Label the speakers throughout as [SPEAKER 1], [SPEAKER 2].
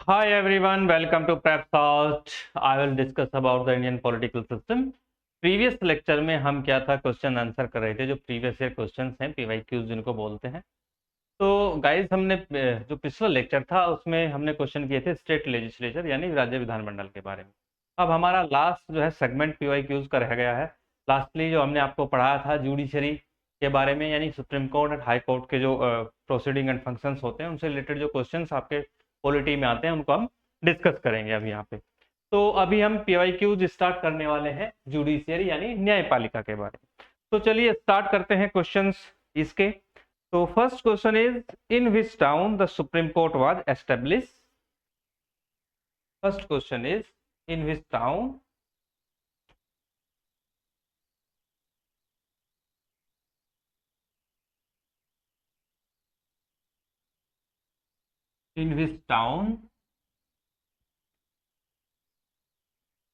[SPEAKER 1] Hi everyone, welcome to Prep Thought. I will discuss about the Indian political system. Previous lecture में हम क्या था question answer कर रहे थे, जो प्रीवियस ईयर क्वेश्चंस हैं, पीवाईक्यूज जिनको बोलते हैं। तो गाइस हमने जो पिछला लेक्चर था उसमें हमने क्वेश्चन किए थे स्टेट लेजिस्लेचर यानी राज्य विधानमंडल के बारे में। अब हमारा लास्ट जो है सेगमेंट पीवाईक्यूज का रह गया है। लास्टली जो हमने आपको पढ़ाया था जुडिशरी के बारे में, यानी सुप्रीम कोर्ट और हाई कोर्ट के जो प्रोसीडिंग एंड फंक्शंस होते हैं उनसे रिलेटेड जो क्वेश्चंस आपके पॉलिटी में आते हैं उनको हम डिस्कस करेंगे अभी यहाँ पे। तो अभी हम पीवाईक्यूज स्टार्ट करने वाले हैं जुडिशियरी यानी न्यायपालिका के बारे में। तो चलिए स्टार्ट करते हैं क्वेश्चंस इसके। तो first question is, in which town the supreme court was establish. First question is, in which town in which town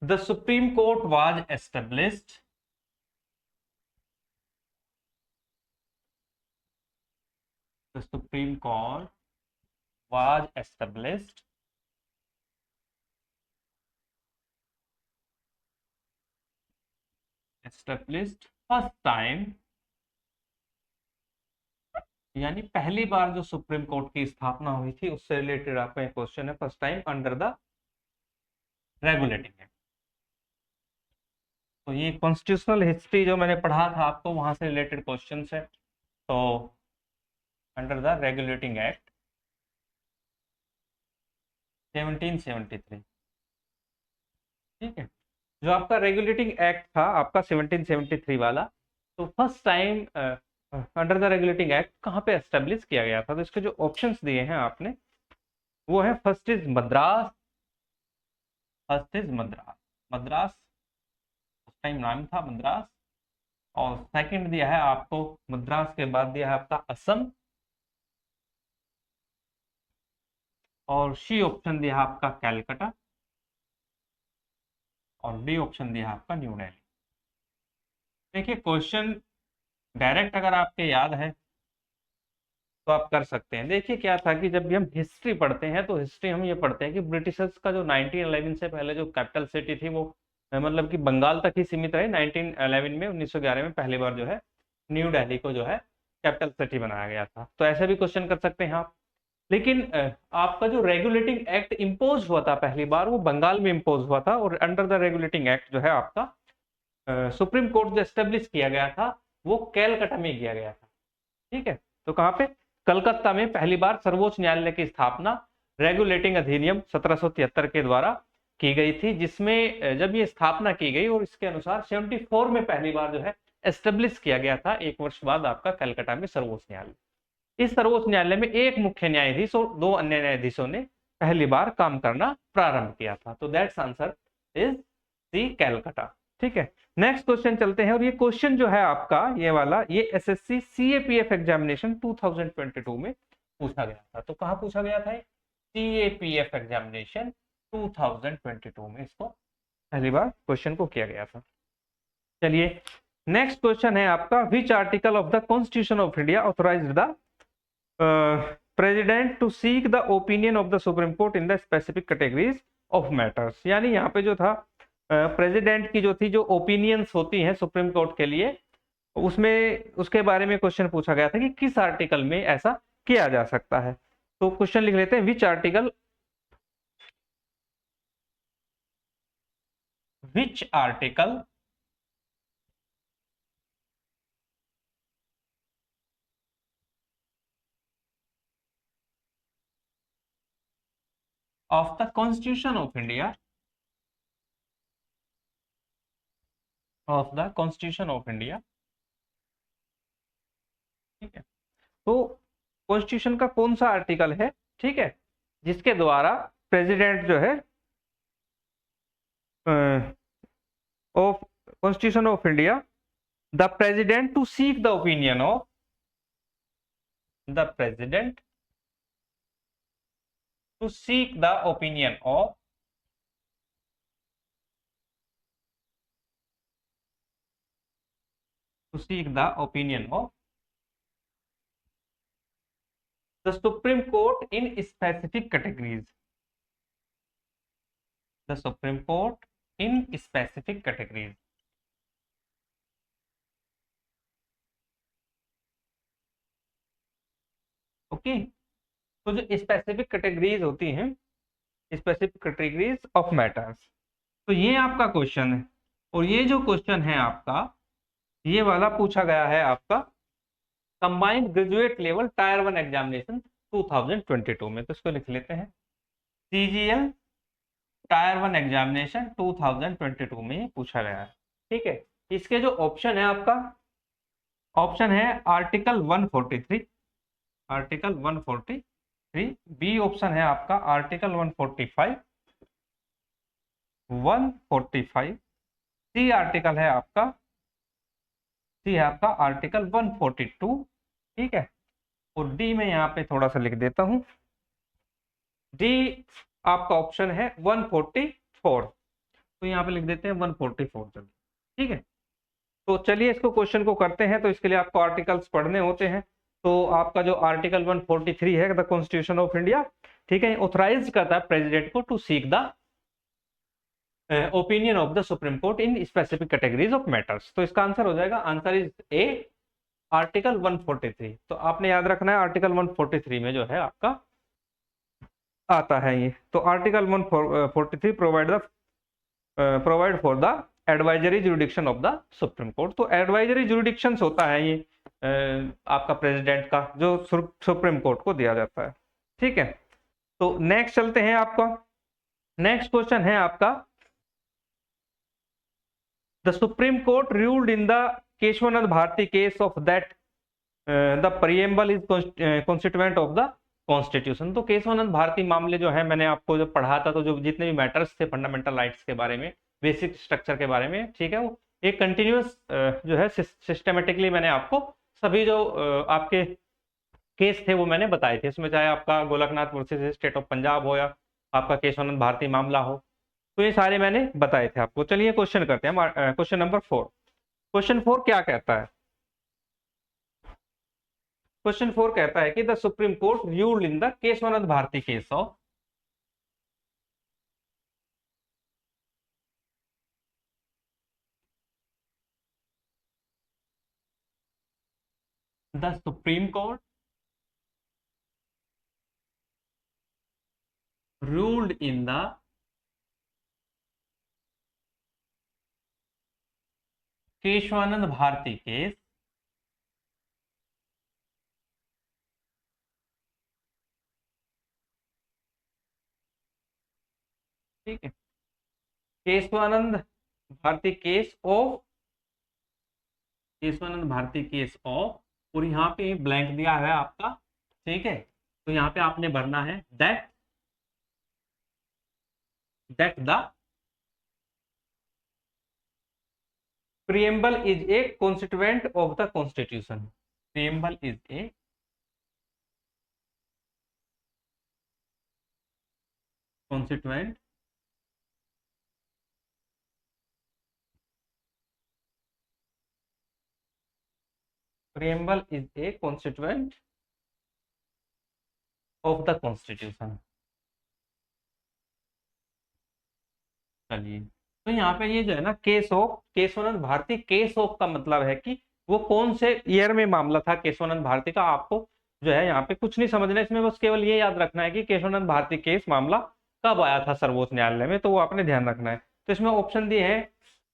[SPEAKER 1] the Supreme Court was established. The Supreme Court was established first time, यानी पहली बार जो supreme court की स्थापना हुई थी उससे related आपका question है। First time under the regulating act. तो ये कॉन्स्टिट्यूशनल हिस्ट्री जो मैंने पढ़ा था आपको वहां से रिलेटेड क्वेश्चन है। तो अंडर द रेगुलेटिंग एक्ट 1773, ठीक है। जो आपका रेगुलेटिंग एक्ट था आपका 1773 वाला, तो first time under the regulating act कहाँ पे एस्टेब्लिश किया गया था। तो इसके जो ऑप्शंस दिए हैं आपने वो है, फर्स्ट इज मद्रास। मद्रास उस टाइम नाम था मद्रास। और सेकंड दिया है आपको, मद्रास के बाद दिया है आपका असम। और सी ऑप्शन दिया है आपका कैलकाटा। और डी ऑप्शन दिया है आपका न्यू दिल्ली। देखिए क्वेश्चन डायरेक्ट अगर आपके याद है तो आप कर सकते हैं। देखिए क्या था कि जब भी हम हिस्ट्री पढ़ते हैं तो हिस्ट्री हम ये पढ़ते हैं कि ब्रिटिशर्स का जो 1911 से पहले जो कैपिटल सिटी थी वो मतलब कि बंगाल तक ही सीमित रही। 1911 में 1911 में पहली बार जो है न्यू दिल्ली को जो है कैपिटल सिटी बनाया गया था। तो ऐसा भी क्वेश्चन कर सकते हैं आप। लेकिन आपका जो रेगुलेटिंग एक्ट इम्पोज हुआ था पहली बार वो बंगाल में इम्पोज हुआ था। और अंडर द रेगुलेटिंग एक्ट जो है आपका सुप्रीम कोर्ट जो एस्टेब्लिश किया गया था वो कैलकाटा में किया गया था, ठीक है। तो कहाँ पे? कलकत्ता में पहली बार सर्वोच्च न्यायालय की स्थापना रेगुलेटिंग अधिनियम 1773 के द्वारा की गई थी, जिसमें जब ये स्थापना की गई और इसके अनुसार 74 में पहली बार जो है एस्टेब्लिश किया गया था, एक वर्ष बाद आपका कलकत्ता में सर्वोच्च न्यायालय। इस सर्वोच्च न्यायालय में एक मुख्य न्यायाधीश और 2 अन्य न्यायाधीशों ने पहली बार काम करना प्रारंभ किया था। तो that's answer is C Calcutta, ठीक है। नेक्स्ट क्वेश्चन चलते हैं। और ये क्वेश्चन जो है आपका ये वाला, ये एसएससी सीएपीएफ एग्जामिनेशन 2022 में पूछा गया था। तो कहाँ पूछा गया था? सीएपीएफ एग्जामिनेशन 2022 में इसको पहली बार क्वेश्चन को किया गया था। चलिए नेक्स्ट क्वेश्चन है आपका, which article of the constitution of India authorized the president to seek the opinion of the supreme court in the specific categories of matters. यानी यहाँ पे जो था प्रेसिडेंट की जो थी जो ओपिनियंस होती हैं सुप्रीम कोर्ट के लिए, उसमें उसके बारे में क्वेश्चन पूछा गया था कि किस आर्टिकल में ऐसा किया जा सकता है। तो क्वेश्चन लिख लेते हैं, विच article of the constitution of India ठीक है। तो कॉन्स्टिट्यूशन का कौन सा आर्टिकल है, ठीक है, जिसके द्वारा प्रेसिडेंट जो है of constitution of India the president to seek the opinion of the president to seek the opinion of the supreme court in specific categories. The supreme court in specific categories. Okay, तो जो specific categories होती हैं, specific categories of matters, तो ये आपका question है। और ये जो क्वेश्चन है आपका, ये वाला पूछा गया है आपका combined graduate level tyre 1 examination 2022 में। तो इसको लिख लेते हैं, सीजीएल टायर 1 एग्जामिनेशन 2022 में ये पूछा गया है। ठीक है, इसके जो ऑप्शन है आपका, ऑप्शन है आर्टिकल 143, आर्टिकल 143, बी ऑप्शन है आपका आर्टिकल 145, 145, सी आर्टिकल है आपका, सी है आपका आर्टिकल 142। ठीक है, और डी में यहाँ पे थोड़ा सा लिख देता हूं, डी आपका ऑप्शन है 144, तो यहाँ पे लिख देते हैं 144। चलिए ठीक है, तो चलिए इसको क्वेश्चन को करते हैं। तो इसके लिए आपको आर्टिकल्स पढ़ने होते हैं। तो आपका जो आर्टिकल 143 है द कॉन्स्टिट्यूशन ऑफ इंडिया, ठीक है, ऑथराइज करता है प्रेसिडेंट को to seek the opinion of the supreme court in specific categories of matters. तो इसका आंसर हो जाएगा, आंसर इज ए आर्टिकल 143। तो आपने याद रखना है आर्टिकल 143 में जो है आपका आता है ये। तो article 143 provide for the advisory jurisdiction of the supreme court. तो एडवाइजरी जुरिडिक्शंस होता है ये आपका प्रेसिडेंट का, जो सुप्रीम कोर्ट को दिया जाता है। ठीक है, तो नेक्स्ट चलते हैं। आपका नेक्स्ट क्वेश्चन है आपका, the supreme court ruled in the Keshavananda Bharati case of that the preamble is constituent of the constitution. तो केशवानंद भारती मामले जो है, मैंने आपको जब पढ़ा था, तो जो जितने भी मैटर्स थे फंडामेंटल राइट्स के बारे में, बेसिक स्ट्रक्चर के बारे में, ठीक है, वो एक कंटिन्यूअस जो है सिस्टमेटिकली मैंने आपको सभी जो आपके केस थे वो मैंने बताए थे। इसमें चाहे आपका Golaknath versus state of Punjab हो या आपका केशवानंद भारती मामला हो, तो ये सारे मैंने बताए थे आपको। चलिए क्वेश्चन करते हैं, क्वेश्चन नंबर 4। क्वेश्चन 4 क्या कहता है? क्वेश्चन 4 कहता है कि the supreme court ruled in the Keshavananda Bharati case of, the supreme court ruled in the Keshavananda Bharati case ठीक है, Keshavananda Bharati case of, Keshavananda Bharati case of, और यहाँ पे ब्लैंक दिया है आपका। ठीक है, तो यहाँ पे आपने भरना है that the preamble is a constituent of the constitution। preamble is a constituent preamble is a constituent of the constitution। चलिए, तो यहाँ पे ये जो है ना, case of, Keshavananda Bharati case of का मतलब है कि वो कौन से ईयर में मामला था केशवानंद भारती का। आपको जो है यहाँ पे कुछ नहीं समझना, इसमें बस केवल ये याद रखना है कि केशवानंद भारती केस मामला कब आया था सर्वोच्च न्यायालय में, तो वो आपने ध्यान रखना है। तो इसमें ऑप्शन दिए हैं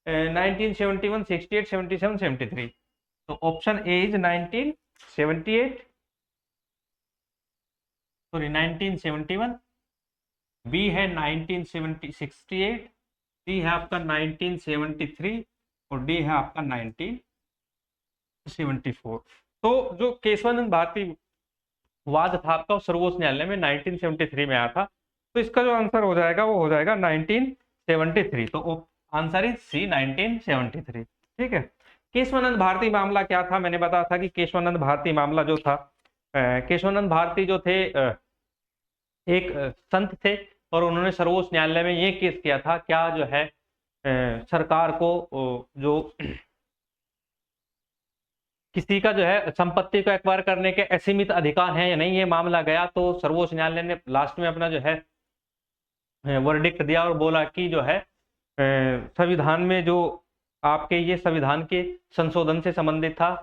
[SPEAKER 1] 1971, 68, 77, 73। तो option A is 1978, sorry 1971, B है 1968, सी है आपका 1973 और डी है आपका 1974। तो जो केशवानंद भारती वाद था आपका सर्वोच्च न्यायालय में 1973 में आया था। तो इसका जो आंसर हो जाएगा वो हो जाएगा 1973। तो आंसर इज सी 1973। ठीक है, केशवानंद भारती मामला क्या था? मैंने बताया था कि केशवानंद भारती मामला जो था, केशवानंद भारती जो थे एक संत थे और उन्होंने सर्वोच्च न्यायालय में ये केस किया था, क्या जो है सरकार को जो किसी का जो है संपत्ति को एक्वायर करने के असीमित अधिकार हैं या नहीं, ये मामला गया। तो सर्वोच्च न्यायालय ने लास्ट में अपना जो है वर्डिक्ट दिया और बोला कि जो है संविधान में जो आपके ये संविधान के संशोधन से संबंधित था,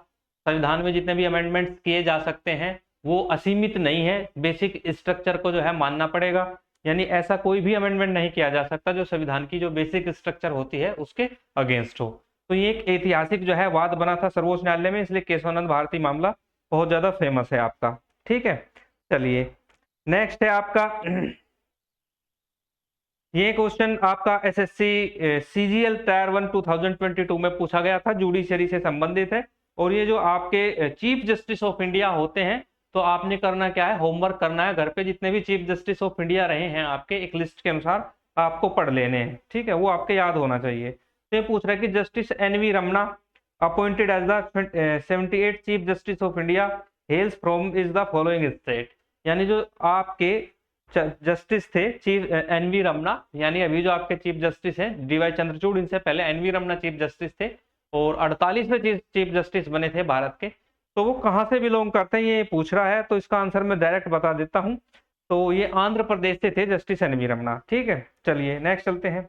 [SPEAKER 1] संविधान में जितने भी अमेंडमेंट्स किए जा सकते हैं वो असीमित नहीं है, बेसिक स्ट्रक्चर को जो है मानना पड़ेगा। यानी ऐसा कोई भी अमेंडमेंट नहीं किया जा सकता जो संविधान की जो बेसिक स्ट्रक्चर होती है उसके अगेंस्ट हो। तो ये एक ऐतिहासिक जो है वाद बना था सर्वोच्च न्यायालय में, इसलिए केशवानंद भारती मामला बहुत ज्यादा फेमस है आपका। ठीक है, चलिए नेक्स्ट है आपका ये क्वेश्चन आपका एसएससी सीजीएल टायर 1 2022 में पूछा गया था, जुडिशरी से संबंधित है। और ये जो आपके चीफ जस्टिस ऑफ इंडिया होते हैं, तो आपने करना क्या है, होमवर्क करना है घर पे, जितने भी चीफ जस्टिस ऑफ इंडिया रहे हैं आपके एक लिस्ट के अनुसार आपको पढ़ लेने हैं। ठीक है, वो आपके याद होना चाहिए। तो ये पूछ रहा है कि justice NV Ramana appointed as the 78 chief justice of India hails from is the following state. यानी जो आपके जस्टिस थे चीफ एनवी रमना, यानी अभी जो आपके चीफ जस्टिस हैं डीवाई चंद्रचूड़, इनसे पहले एनवी रमना चीफ जस्टिस थे और 48वें चीफ जस्टिस बने थे भारत के। तो वो कहाँ से बिलोंग करते हैं ये पूछ रहा है, तो इसका आंसर मैं डायरेक्ट बता देता हूँ। तो ये आंध्र प्रदेश से थे जस्टिस एनवी रमना। ठीक है, चलिए नेक्स्ट चलते हैं।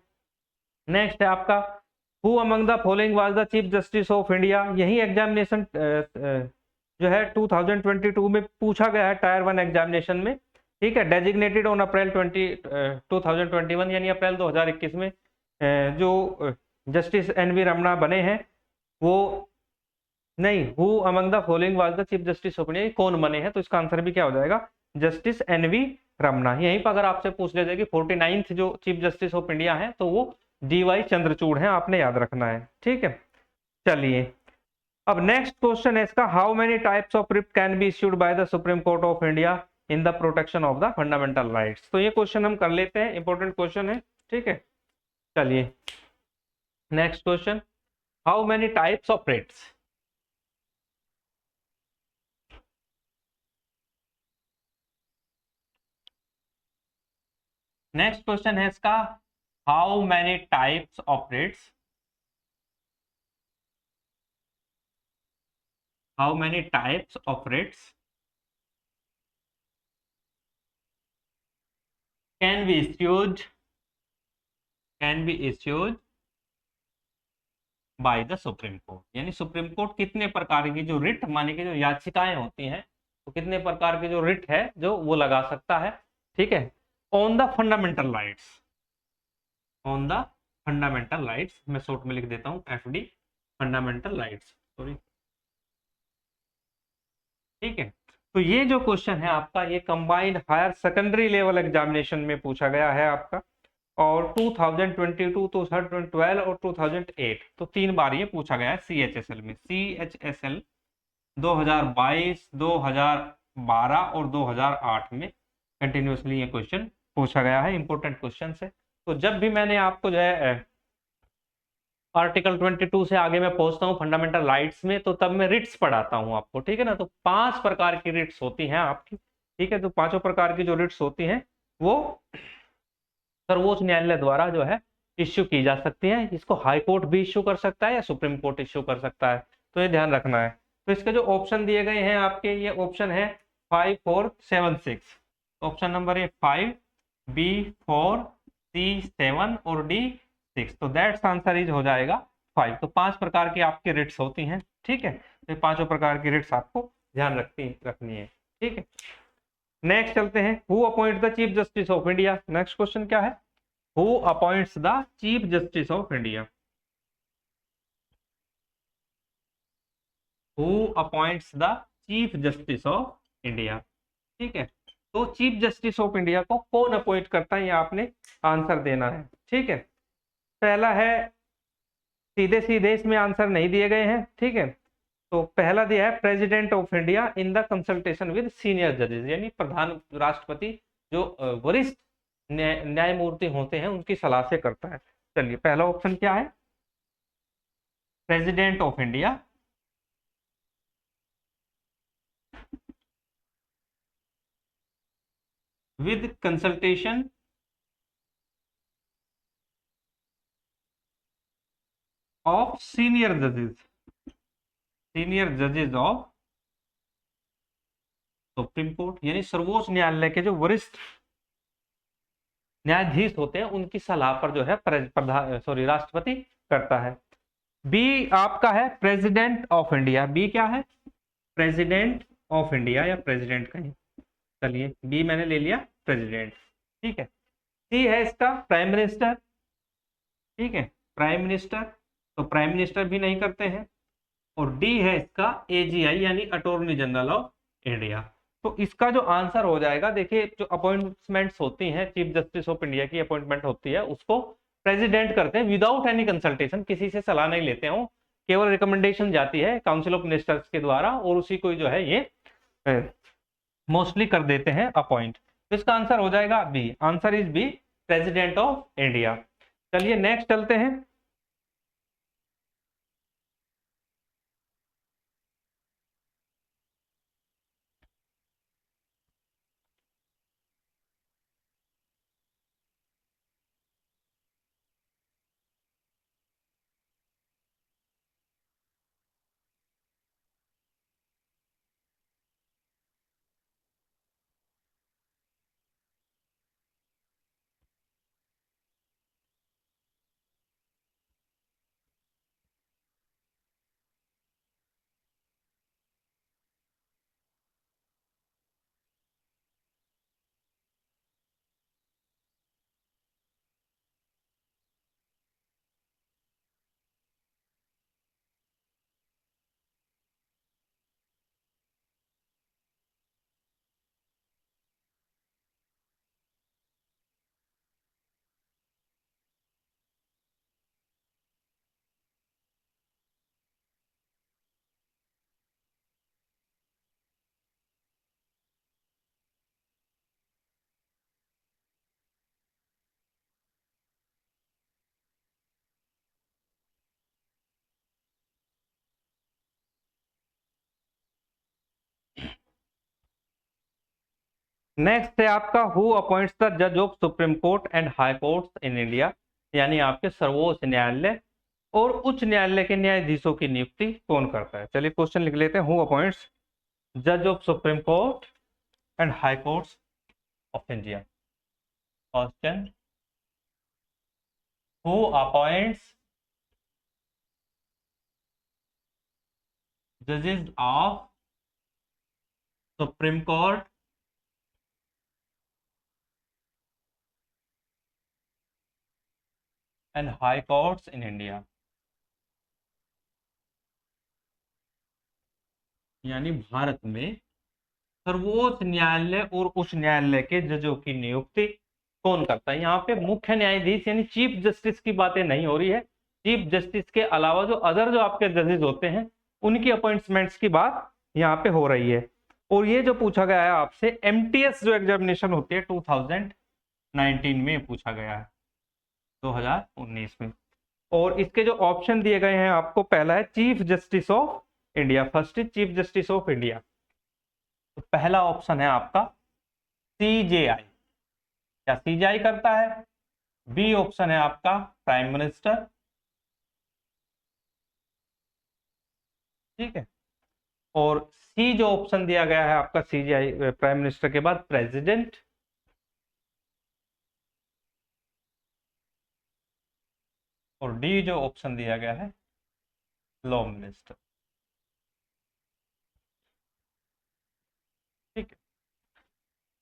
[SPEAKER 1] नेक्स्ट है आपका who among the following was the chief justice of India. यही एग्जामिनेशन जो है 2022 में पूछा गया है टायर 1 एग्जामिनेशन में। ठीक है, डेजिग्नेटेड ऑन अप्रैल 2021 यानी अप्रैल 2021 में जो जस्टिस एनवी रमना बने हैं वो नहीं, who among the following was the chief justice of India, कौन बने हैं, तो इसका आंसर भी क्या हो जाएगा, जस्टिस एनवी रमना। यहीं पर अगर आपसे पूछ लिया जाए कि 49th जो चीफ जस्टिस ऑफ इंडिया है तो वो डीवाई चंद्रचूड़ हैं, आपने याद रखना है। ठीक है, चलिए अब नेक्स्ट क्वेश्चन है इसका, how many types of writ can be issued by the supreme court of India in the protection of the fundamental rights. तो ये क्वेश्चन हम कर लेते हैं, इंपॉर्टेंट क्वेश्चन है। ठीक है, चलिए next question, how many types of writs. Next question है इसका, how many types of writs, how many types of writs can be issued, can be issued by the supreme court. यानी supreme court कितने प्रकार की जो writ माने की जो याचिकाएं होती हैं, तो कितने प्रकार के जो रिट है जो वो लगा सकता है। ठीक है, on the fundamental rights, on the fundamental rights, मैं शॉर्ट में लिख देता हूं एफडी, फंडामेंटल राइट्स, सॉरी। ठीक है, तो ये जो क्वेश्चन है आपका ये combined higher secondary level examination में पूछा गया है आपका, और 2022, 2012 और 2008, तो 3 बार ये पूछा गया है सीएचएसएल में। सीएचएसएल 2022, 2012 और 2008 में कंटिन्यूसली ये क्वेश्चन पूछा गया है, इंपॉर्टेंट क्वेश्चन है। तो जब भी मैंने आपको जो है आर्टिकल 22 से आगे मैं पहुंचता हूँ फंडामेंटल राइट्स में, तो तब मैं रिट्स पढ़ाता हूँ आपको। ठीक है ना, तो 5 प्रकार की रिट्स होती हैं आपकी। ठीक है, तो 5 प्रकार की जो रिट्स होती हैं वो सर्वोच्च न्यायालय द्वारा जो है इश्यू की जा सकती है। इसको हाई कोर्ट भी इश्यू कर सकता है या सुप्रीम कोर्ट इश्यू कर सकता है, तो ये ध्यान रखना है। तो इसके जो ऑप्शन दिए गए हैं आपके, ये ऑप्शन है 5, 4, 7, 6। ऑप्शन नंबर है 5, बी 4, सी 7 और डी 6। तो दैट्स आंसर इज हो जाएगा 5। तो 5 प्रकार की आपकी रिट्स होती हैं। ठीक है, तो 5 प्रकार की रिट्स आपको ध्यान रखनी है। ठीक है, नेक्स्ट चलते हैं, who appoint the chief justice of India. Next question क्या है, who appoints the chief justice of India, who appoints the chief justice of India. ठीक है, तो चीफ जस्टिस ऑफ इंडिया को कौन अपॉइंट करता है, ये आपने आंसर देना है। ठीक है, पहला है, सीधे सीधे इसमें आंसर नहीं दिए गए हैं। ठीक है, तो पहला दिया है president of India in the consultation with senior जजेस, यानी प्रधान राष्ट्रपति जो वरिष्ठ न्यायमूर्ति होते हैं उनकी सलाह से करता है। चलिए पहला ऑप्शन क्या है, president of India with consultation of senior जजेस, सीनियर जजेस ऑफ सुप्रीम कोर्ट, यानी सर्वोच्च न्यायालय के जो वरिष्ठ न्यायाधीश होते हैं उनकी सलाह पर जो है राष्ट्रपति करता है। बी आपका है प्रेसिडेंट ऑफ इंडिया। बी क्या है? प्रेसिडेंट ऑफ इंडिया या प्रेसिडेंट कहीं, चलिए बी मैंने ले लिया प्रेसिडेंट, ठीक है। सी है इसका प्राइम मिनिस्टर, ठीक है, प्राइम मिनिस्टर, तो प्राइम मिनिस्टर भी नहीं करते हैं। और डी है इसका एजीआई यानी अटॉर्नी जनरल ऑफ इंडिया। तो इसका जो आंसर हो जाएगा, देखिए जो अपॉइंटमेंट्स होती हैं, चीफ जस्टिस ऑफ इंडिया की अपॉइंटमेंट होती है, उसको प्रेसिडेंट करते हैं विदाउट एनी कंसल्टेशन, किसी से सलाह नहीं लेते हो, केवल रिकमेंडेशन जाती है काउंसिल ऑफ मिनिस्टर्स के द्वारा और उसी को जो है ये मोस्टली कर देते हैं अपॉइंट। तो इसका आंसर हो जाएगा B, answer is B, president of India. चलिए नेक्स्ट चलते हैं। नेक्स्ट है आपका हु अपॉइंट्स द जज of supreme court and high courts in India, यानी आपके सर्वोच्च न्यायालय और उच्च न्यायालय के न्यायाधीशों की नियुक्ति कौन करता है। चलिए क्वेश्चन लिख लेते हैं, हु अपॉइंट्स जज of supreme court and high courts of India. Question, who appoints जजेस of supreme court and high courts in India, यानी भारत में सर्वोच्च न्यायालय और उच्च न्यायालय के जजों की नियुक्ति कौन करता है। यहाँ पे मुख्य न्यायाधीश यानी चीफ जस्टिस की बातें नहीं हो रही है, चीफ जस्टिस के अलावा जो अदर जो आपके जजेस होते हैं उनकी अपॉइंटमेंट्स की बात यहाँ पे हो रही है। और ये जो पूछा गया है आपसे एमटीएस जो एग्जामिनेशन होती है 2019 में पूछा गया है, 2019 में। और इसके जो ऑप्शन दिए गए हैं आपको, पहला है chief justice of India, first is chief justice of India, तो पहला ऑप्शन है आपका सीजेआई। क्या सीजेआई करता है? बी ऑप्शन है आपका प्राइम मिनिस्टर, ठीक है। और सी जो ऑप्शन दिया गया है आपका सीजेआई प्राइम मिनिस्टर के बाद प्रेसिडेंट, और डी जो ऑप्शन दिया गया है लॉ मिनिस्टर, ठीक है।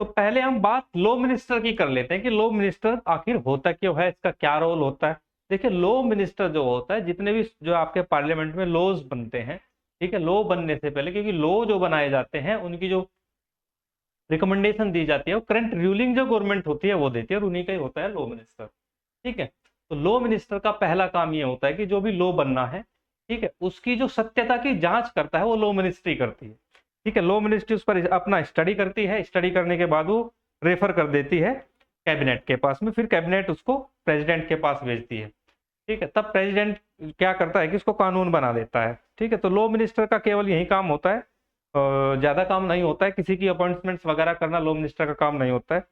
[SPEAKER 1] तो पहले हम बात लॉ मिनिस्टर की कर लेते हैं कि लॉ मिनिस्टर आखिर होता क्यों है, इसका क्या रोल होता है। देखिए लॉ मिनिस्टर जो होता है, जितने भी जो आपके पार्लियामेंट में लॉज बनते हैं, ठीक है, लॉ बनने से पहले, क्योंकि लॉ जो बनाए जाते हैं उनकी जो रिकमेंडेशन दी जाती है वो करंट रूलिंग जो गवर्नमेंट होती है वो देती है, और उन्हीं का ही होता है लॉ मिनिस्टर, ठीक है। तो लॉ मिनिस्टर का पहला काम ये होता है कि जो भी लॉ बनना है, ठीक है, उसकी जो सत्यता की जांच करता है वो लॉ मिनिस्ट्री करती है, ठीक है। लॉ मिनिस्ट्री उस पर अपना स्टडी करती है, स्टडी करने के बाद वो रेफर कर देती है कैबिनेट के पास में, फिर कैबिनेट उसको प्रेसिडेंट के पास भेजती है, ठीक है। तब प्रेसिडेंट क्या करता है कि उसको कानून बना देता है, ठीक है। तो लॉ मिनिस्टर का केवल यही काम होता है, ज्यादा काम नहीं होता है, किसी की अपॉइंटमेंट्स वगैरह करना लॉ मिनिस्टर का काम नहीं होता है।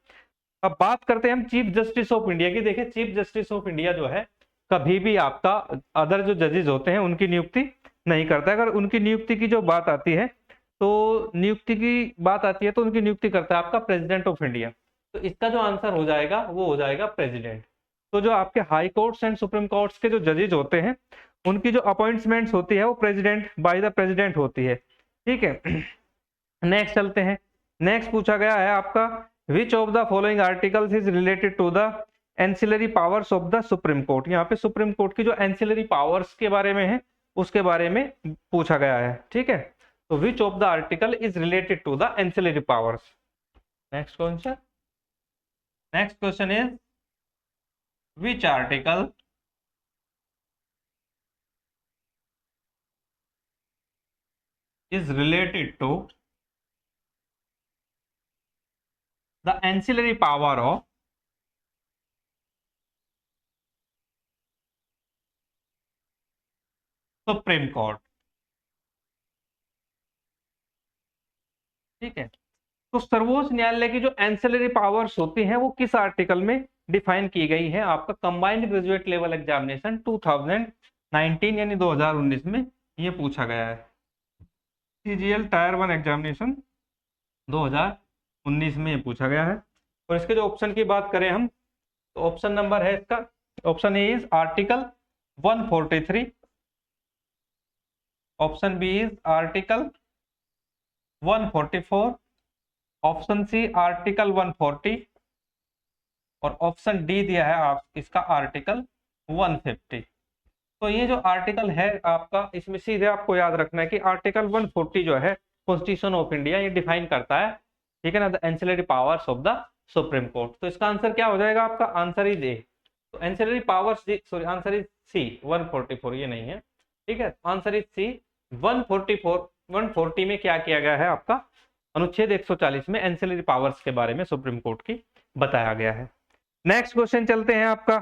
[SPEAKER 1] अब बात करते हैं हम चीफ जस्टिस ऑफ इंडिया की। देखिए चीफ जस्टिस ऑफ इंडिया जो है कभी भी आपका अदर जो जजेस होते हैं उनकी नियुक्ति नहीं करता है। अगर उनकी नियुक्ति की जो बात आती है तो नियुक्ति की बात आती है तो उनकी नियुक्ति करता है आपका प्रेसिडेंट ऑफ इंडिया। तो इसका जो आंसर हो जाएगा वो हो जाएगा प्रेसिडेंट। तो जो आपके high courts and supreme courts के जो जजेज होते हैं उनकी जो अपॉइंटमेंट्स होती है वो प्रेसिडेंट बाय द प्रेसिडेंट होती है। ठीक है। नेक्स्ट चलते हैं। नेक्स्ट पूछा गया है आपका which of the following articles is related to the ancillary powers of the supreme court. यहाँ पे सुप्रीम कोर्ट की जो एंसिलरी पावर्स के बारे में है उसके बारे में पूछा गया है। ठीक है, तो which of the article is related to the ancillary powers. Next question, next question is which article is related to the ancillary power of supreme court. ठीक है, तो सर्वोच्च न्यायालय की जो एंसिलरी पावर्स होती हैं वो किस आर्टिकल में डिफाइन की गई है। आपका कंबाइंड ग्रेजुएट लेवल एग्जामिनेशन 2019 यानी 2019 में ये पूछा गया है। सीजीएल टायर 1 एग्जामिनेशन 2019 में ये पूछा गया है। और इसके जो ऑप्शन की बात करें हम, तो ऑप्शन नंबर है इसका, option A is article 143, option B is article 144, option C article 140 और ऑप्शन डी दिया है आप इसका आर्टिकल 150। तो ये जो आर्टिकल है आपका, इसमें सीधे आपको याद रखना है कि आर्टिकल 140 जो है कॉन्स्टिट्यूशन ऑफ इंडिया ये डिफाइन करता है, ठीक है ना, the ancillary powers of the supreme court. तो इसका आंसर क्या हो जाएगा आपका, आंसर इज ए। तो ancillary powers, sorry answer is C 144, ये नहीं है। ठीक है, आंसर इज सी 144। 140 में क्या किया गया है आपका, अनुच्छेद 140 में एंसिलरी पावर्स के बारे में सुप्रीम कोर्ट की बताया गया है। नेक्स्ट क्वेश्चन चलते हैं आपका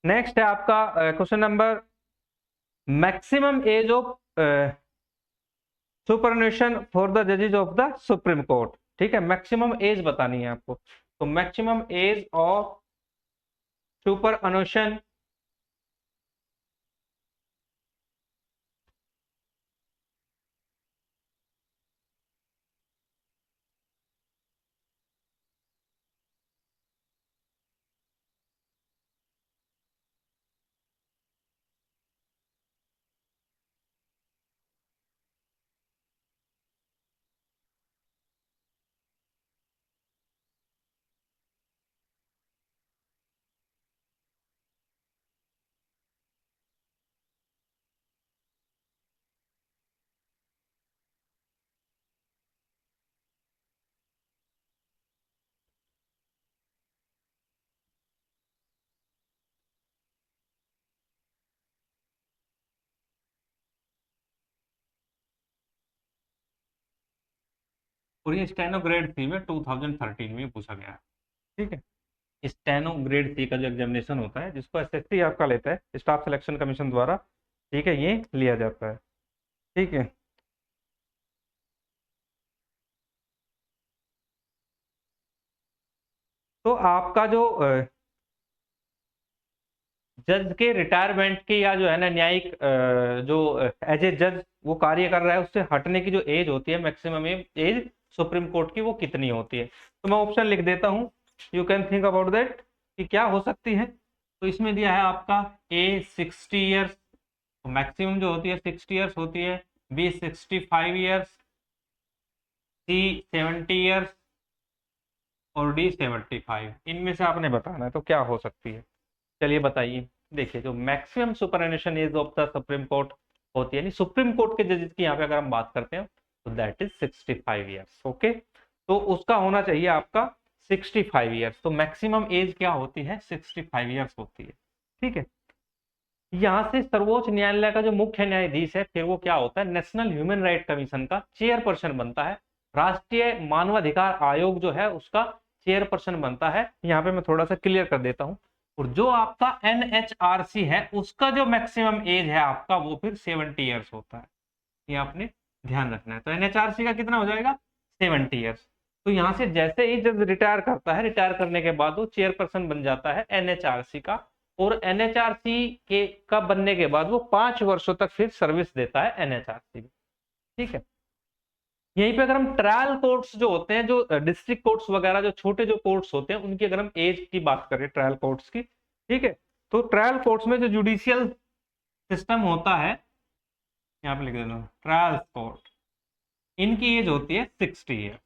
[SPEAKER 1] नेक्स्ट है आपका question number, maximum age of सुपरनेशन for the जजेस ऑफ द सुप्रीम कोर्ट। ठीक है, मैक्सिमम एज बतानी है आपको। तो मैक्सिमम एज ऑफ सुपर अनुशन और ये स्टेनो ग्रेड 3 में 2013 में पूछा गया है। ठीक है, स्टेनो ग्रेड 3 का जो एग्जामिनेशन होता है जिसको एसएससी आपका लेता है, स्टाफ सिलेक्शन कमीशन द्वारा, ठीक है, ये लिया जाता है। ठीक है, तो आपका जो जज के रिटायरमेंट की या जो है ना न्यायिक जो एज ए जज वो कार्य कर रहा है उससे हटने की जो एज होती है, मैक्सिमम एज सुप्रीम कोर्ट की, वो कितनी होती है। तो मैं ऑप्शन लिख देता हूँ, you can think about that कि क्या हो सकती है। तो इसमें दिया है आपका ए 60 ईयर्स, तो मैक्सिमम जो होती है 60 ईयर्स होती है, बी 65 ईयर्स, सी 70 ईयर्स और डी 75। इनमें से आपने बताना है तो क्या हो सकती है। चलिए बताइए। देखिए, जो maximum superannuation age of the supreme court होती है, यानी सुप्रीम कोर्ट के जजेस की यहाँ पे अगर हम बात करते हैं तो दैट इज 65 ईयर्स। ओके, तो उसका होना चाहिए आपका 65 ईयर्स। तो मैक्सिमम एज क्या होती है, 65 ईयर्स होती है। ठीक है, यहाँ से सर्वोच्च न्यायालय का जो मुख्य न्यायाधीश है फिर वो क्या होता है, नेशनल ह्यूमन राइट कमीशन का चेयरपर्सन बनता है। राष्ट्रीय मानवाधिकार आयोग जो है उसका चेयरपर्सन बनता है। यहाँ पे मैं थोड़ा सा क्लियर कर देता हूँ। और जो आपका एनएचआरसी है उसका जो मैक्सिमम एज है आपका वो फिर 70 ईयर्स होता है। ये आपने ध्यान रखना है। तो एनएचआरसी का कितना हो जाएगा, 70 ईयर्स। तो यहाँ से जैसे ही जज रिटायर करता है, रिटायर करने के बाद वो चेयरपर्सन बन जाता है एनएचआरसी का, और एनएचआरसी के का बनने के बाद वो 5 वर्षों तक फिर सर्विस देता है एनएचआरसी में। ठीक है, यहीं पे अगर हम ट्रायल कोर्ट्स जो होते हैं, जो डिस्ट्रिक्ट कोर्ट्स वगैरह, जो छोटे जो कोर्ट्स होते हैं, उनकी अगर हम एज की बात करें ट्रायल कोर्ट्स की, ठीक है, तो ट्रायल कोर्ट्स में जो जुडिशियल सिस्टम होता है, यहाँ पे लिख देता हूँ ट्रायल कोर्ट, इनकी एज होती है 60 ईयर।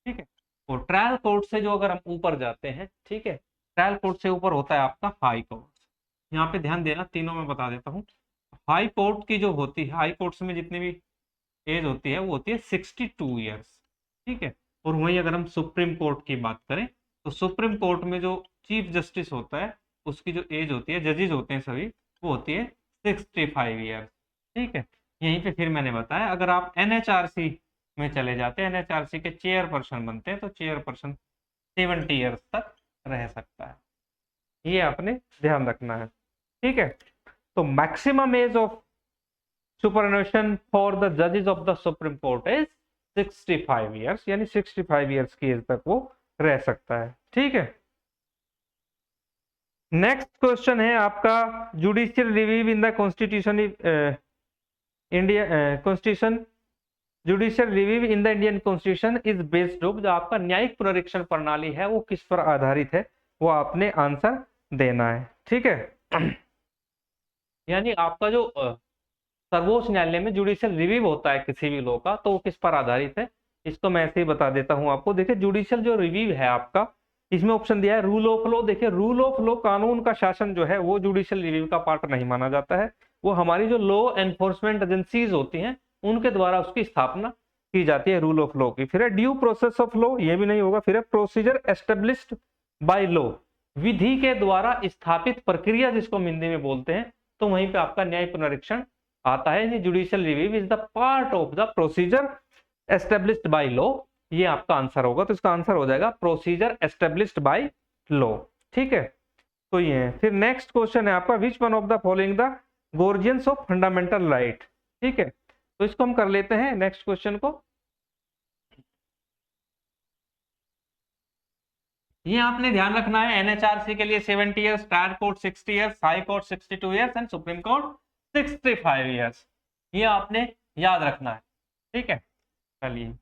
[SPEAKER 1] ठीक है, और ट्रायल कोर्ट से जो अगर हम ऊपर जाते हैं, ठीक है, ट्रायल कोर्ट से ऊपर होता है आपका हाई कोर्ट। यहाँ पे ध्यान देना, तीनों में बता देता हूँ। हाई कोर्ट की जो होती है, हाई कोर्ट्स में जितनी भी एज होती है वो होती है 62 ईयर्स। ठीक है, और वहीं अगर हम सुप्रीम कोर्ट की बात करें, तो सुप्रीम कोर्ट में जो चीफ जस्टिस होता है उसकी जो एज होती है, जजेज होते हैं सभी, वो होती है 65 ईयर्स। ठीक है, यहीं पे फिर मैंने बताया अगर आप एनएचआरसी में चले जाते हैं, एनएचआरसी के चेयरपर्सन बनते हैं, तो चेयरपर्सन 70 ईयर्स तक रह सकता है। ये आपने ध्यान रखना है। ठीक है, तो maximum age of superannuation for the जजेस of the supreme court is 65 years, यानी 65 ईयर्स की एज तक वो रह सकता है। ठीक है, नेक्स्ट क्वेश्चन है आपका, judicial review in the constitution India constitution, judicial review in the Indian constitution is based of, जो आपका न्यायिक पुनरीक्षण प्रणाली है वो किस पर आधारित है, वो आपने आंसर देना है। ठीक है, यानी आपका जो सर्वोच्च न्यायालय में जुडिशियल रिव्यू होता है किसी भी लॉ का, तो वो किस पर आधारित है, इसको मैं ऐसे ही बता देता हूं आपको। देखिए, जुडिशियल जो रिव्यू है आपका, इसमें ऑप्शन दिया है रूल ऑफ लॉ। देखिए, रूल ऑफ लॉ, कानून का शासन जो है वो जुडिशियल रिव्यू का पार्ट नहीं माना जाता है। वो हमारी जो लॉ एनफोर्समेंट एजेंसीज होती हैं उनके द्वारा उसकी स्थापना की जाती है रूल ऑफ लॉ की। फिर है ड्यू प्रोसेस ऑफ लॉ, ये भी नहीं होगा। फिर है प्रोसीजर एस्टेब्लिश्ड बाय लॉ, विधि के द्वारा स्थापित प्रक्रिया जिसको हम हिंदी में बोलते हैं, तो वहीं पे आपका न्याय पुनरीक्षण आता है। Judicial review is the part of the procedure established by law, ये आपका आंसर होगा। तो इसका आंसर हो जाएगा प्रोसीजर एस्टेब्लिश्ड बाय लॉ। ठीक है, तो ये है। फिर नेक्स्ट क्वेश्चन है आपका, which one of the following the guardians of fundamental right. ठीक है, तो इसको हम कर लेते हैं नेक्स्ट क्वेश्चन को। ये आपने ध्यान रखना है, एनएचआरसी के लिए 70 years, trial court 60 years, high court 62 years and supreme court 65 years, ये आपने याद रखना है। ठीक है, चलिए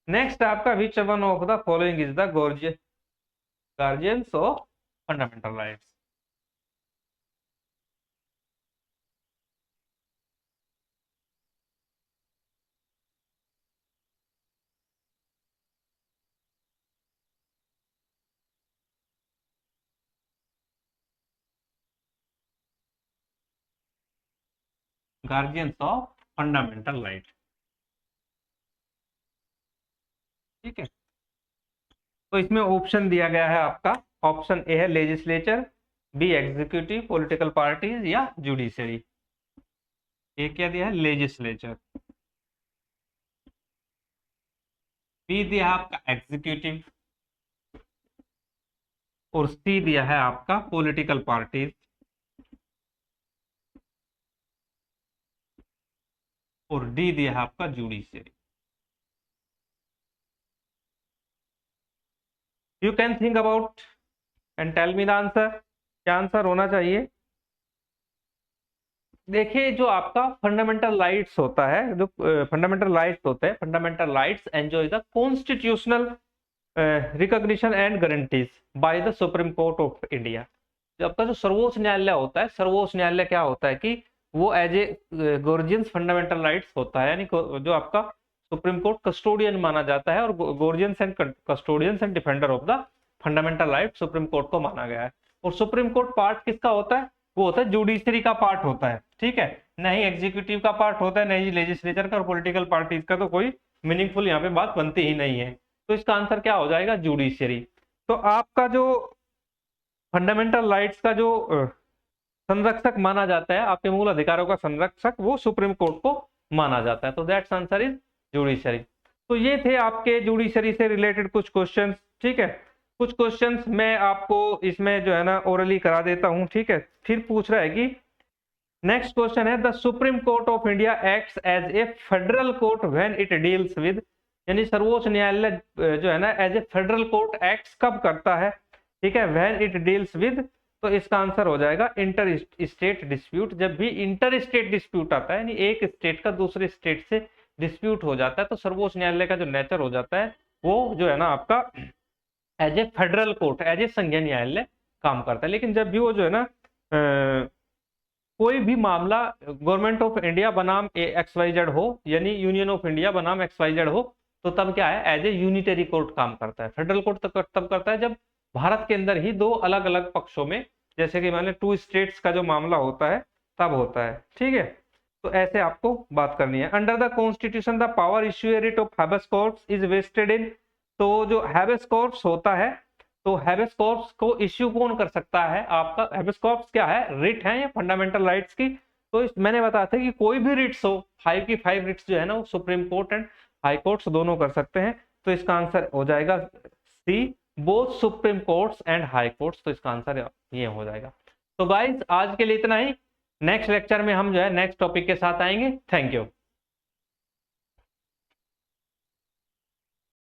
[SPEAKER 1] नेक्स्ट आपका, which one of the following is the guardians of fundamental rights. Guardians of fundamental right. ठीक है, तो इसमें ऑप्शन दिया गया है आपका, ऑप्शन ए है legislature, B executive political parties, या जुडिशरी। ए क्या दिया है, लेजिस्लेचर, बी दिया है आपका एग्जीक्यूटिव, और सी दिया है आपका पॉलिटिकल पार्टीज, और डी दिया है आपका judiciary. You can think about and tell me the answer, क्या आंसर होना चाहिए। देखिए, जो आपका फंडामेंटल राइट्स होता है, जो फंडामेंटल राइट्स होते हैं, fundamental rights enjoy the constitutional recognition and guarantees bye the supreme court of India. जो आपका जो सर्वोच्च न्यायालय होता है, सर्वोच्च न्यायालय क्या होता है कि वो as a guardians fundamental rights होता है, यानी जो आपका सुप्रीम कोर्ट कस्टोडियन माना जाता है, और guardians and custodians and defender of the fundamental right supreme court को माना गया है। और सुप्रीम कोर्ट पार्ट किसका होता है, वो होता है जुडिशरी का पार्ट होता है। ठीक है, नहीं एग्जीक्यूटिव का पार्ट होता है, नहीं लेजिस्लेचर का, और पॉलिटिकल पार्टीज का तो कोई मीनिंगफुल यहाँ पे बात बनती ही नहीं है। तो इसका आंसर क्या हो जाएगा, जुडिशरी। तो आपका जो फंडामेंटल राइट्स का जो संरक्षक माना जाता है, आपके मूल अधिकारों का संरक्षक, वो सुप्रीम कोर्ट को माना जाता है। तो दैट्स आंसर इज जुडिशरी। तो ये थे आपके जुडिशरी से रिलेटेड कुछ क्वेश्चंस। ठीक है, कुछ क्वेश्चंस मैं आपको इसमें जो है ना ओरली करा देता हूं। ठीक है, फिर पूछ रहा है कि नेक्स्ट क्वेश्चन है, the supreme court of India acts as a federal court when it deals with, यानी सर्वोच्च न्यायालय जो है ना as a federal court acts कब करता है, ठीक है, व्हेन इट डील्स विद, तो इसका आंसर हो जाएगा इंटर स्टेट डिस्प्यूट। जब भी इंटर स्टेट डिस्प्यूट आता है, यानी एक स्टेट का दूसरे स्टेट से डिस्प्यूट हो जाता है, तो सर्वोच्च न्यायालय का जो नेचर हो जाता है वो जो है ना आपका as a federal court, as a संघीय न्यायालय काम करता है। लेकिन जब भी वो जो है ना कोई भी मामला गवर्नमेंट ऑफ इंडिया बनाम XYZ हो, यानी यूनियन ऑफ इंडिया बनाम XYZ हो, तो तब क्या है, एज ए यूनिटरी कोर्ट काम करता है। फेडरल कोर्ट तब करता है जब भारत के अंदर ही दो अलग अलग पक्षों में, जैसे कि मान लो 2 स्टेट्स का जो मामला होता है तब होता है, ठीक है। तो ऐसे आपको बात करनी है। Under the constitution the power issue writ of habeas corpus is vested in, तो जो हैबेस कॉर्प्स होता है, तो हैबेस कॉर्प्स को इश्यू कौन कर सकता है, आपका हैबेस कॉर्प्स क्या है, रिट है या फंडामेंटल राइट्स की। तो मैंने बताया था कि कोई भी रिट्स हो, 5 की 5 रिट्स जो है ना वो supreme court and high courts दोनों कर सकते हैं। तो इसका आंसर हो जाएगा C, both supreme courts and high courts. तो इसका आंसर ये हो जाएगा। तो गाइस आज के लिए इतना ही। नेक्स्ट लेक्चर में हम जो है नेक्स्ट टॉपिक के साथ आएंगे। Thank you.